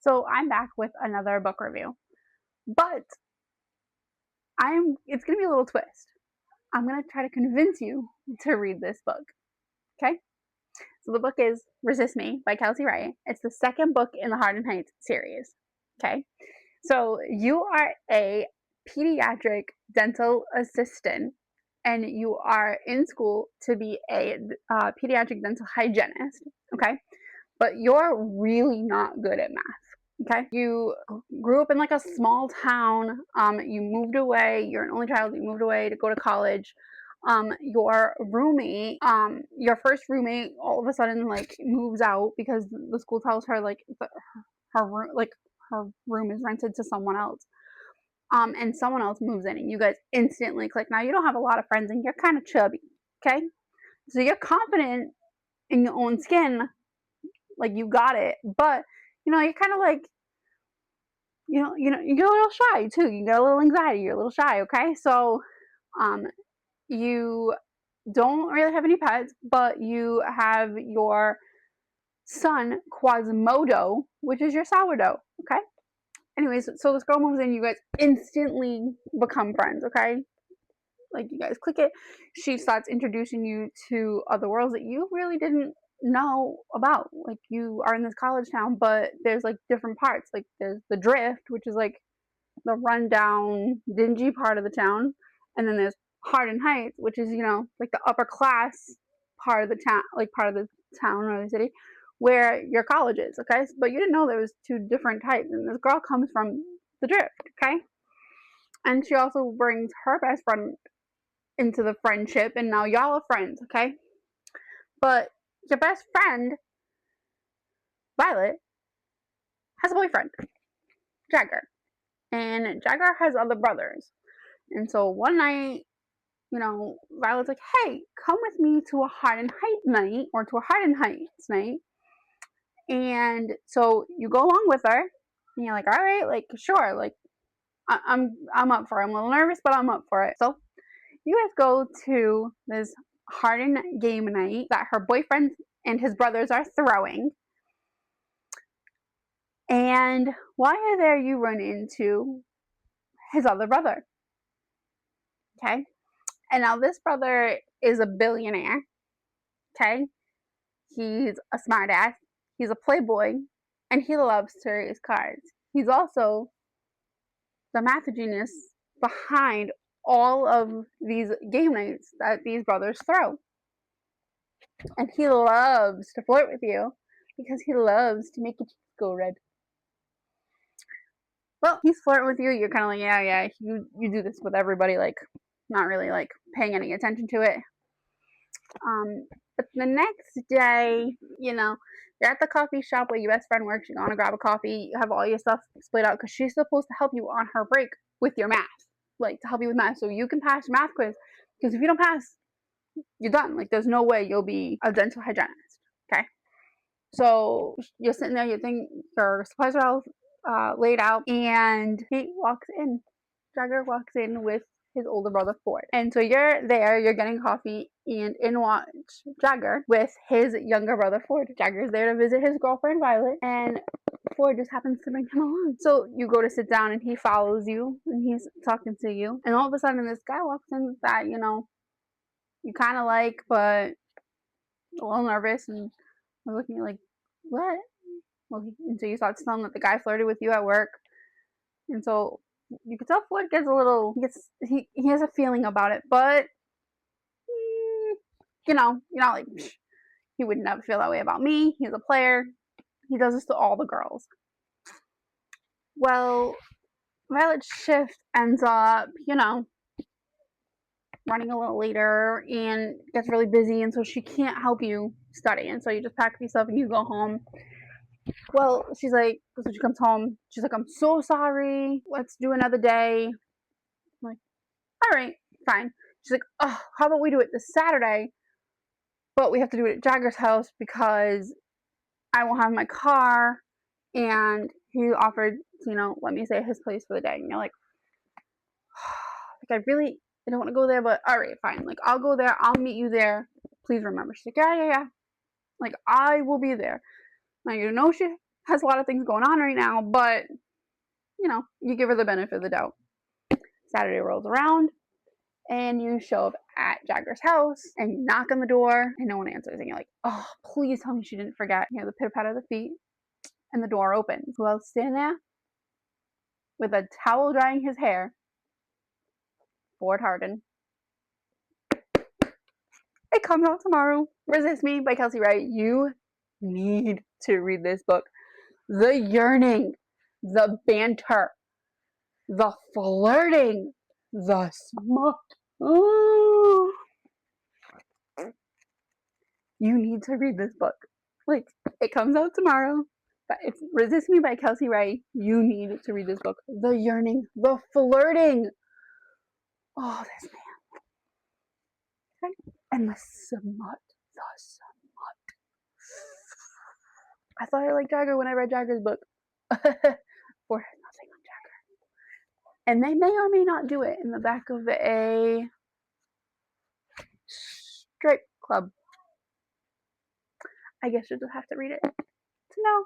So I'm back with another book review, but it's going to be a little twist. I'm going to try to convince you to read this book. Okay? So the book is Resist Me by Kelsey Ray. It's the second book in the Hard and Heights series. Okay? So you are a pediatric dental assistant and you are in school to be a pediatric dental hygienist. Okay? But you're really not good at math. Okay, you grew up in like a small town. You moved away. You're an only child. You moved away to go to college. Your roommate, your first roommate, all of a sudden like moves out because the school tells her like her room is rented to someone else. And someone else moves in, and you guys instantly click. Now you don't have a lot of friends, and you're kind of chubby. Okay, so you're confident in your own skin, like you got it, but you're kind of like you're a little shy too. You got a little anxiety. You're a little shy. Okay, so you don't really have any pets, but you have your son Quasimodo, which is your sourdough. Okay. Anyways, so this girl moves in. You guys instantly become friends. Okay, like you guys click it. She starts introducing you to other worlds that you really didn't know about. Like you are in this college town, but there's like different parts. Like there's the Drift, which is like the rundown, dingy part of the town, and then there's Hardin Heights, which is like the upper class part of the town, like part of the town or the city, where your college is. Okay, but you didn't know there was two different types, and this girl comes from the Drift. Okay, and she also brings her best friend into the friendship, and now y'all are friends. Okay, but your best friend Violet has a boyfriend, Jagger, and Jagger has other brothers. And so one night, Violet's like, hey, come with me to a Hard and Heights night, or to a Hard and Heights night. And so you go along with her, and you're like, all right, like, sure, like, I'm up for it. I'm a little nervous, but I'm up for it. So you guys go to this Hardin game night that her boyfriend and his brothers are throwing. And while you're there, you run into his other brother. Okay? And now this brother is a billionaire. Okay? He's a smartass. He's a playboy. And he loves to race cards. He's also the math genius behind all of these game nights that these brothers throw. And he loves to flirt with you because he loves to make your cheeks go red. Well, he's flirting with you. You're kind of like, yeah, you do this with everybody, like, not really, like, paying any attention to it. But the next day, you're at the coffee shop where your best friend works. You're going to grab a coffee. You have all your stuff split out because she's supposed to help you on her break with your math, like, to help you with math so you can pass your math quiz. Because if you don't pass, you're done. Like, there's no way you'll be a dental hygienist. Okay? So you're sitting there, your supplies are all laid out, and he walks in. Jagger walks in with his older brother Ford. And so you're there, you're getting coffee, and in walks Jagger with his younger brother Ford. Jagger's there to visit his girlfriend Violet, and Ford just happens to bring him along. So you go to sit down, and he follows you, and he's talking to you. And all of a sudden, this guy walks in that, you kind of like, but a little nervous, and I'm looking at you like, what? Well, and so you start to tell him that the guy flirted with you at work. And so you can tell Ford gets a little, he has a feeling about it, but, like, he would never feel that way about me. He's a player. He does this to all the girls. Well, Violet's shift ends up, running a little later and gets really busy, and so she can't help you study. And so you just pack up your stuff and you go home. Well, she's like, so she comes home. She's like, I'm so sorry. Let's do another day. I'm like, all right, fine. She's like, oh, how about we do it this Saturday? But we have to do it at Jagger's house because I won't have my car. And he offered to, let me stay at his place for the day. And you're like, I don't want to go there, but all right, fine. Like, I'll go there. I'll meet you there. Please remember. She's like, yeah. Like, I will be there. Now, she has a lot of things going on right now, but you know, you give her the benefit of the doubt. Saturday rolls around and you show up at Jagger's house and you knock on the door and no one answers. And you're like, oh, please tell me she didn't forget. You hear the pitter patter of the feet and the door opens. Who else standing there? With a towel drying his hair. Ford Hardin. It comes out tomorrow. Resist Me by Kelsey Wright. You need to read this book. The yearning, the banter, the flirting, the smut. Oh. You need to read this book. Like, it comes out tomorrow. But it's Resist Me by Kelsey Wright. You need to read this book. The yearning, the flirting. Oh, this man. Okay. And the smut. The smut. I thought I liked Jagger when I read Jagger's book. For nothing on Jagger. And they may or may not do it in the back of a strip club. I guess you'll just have to read it to know.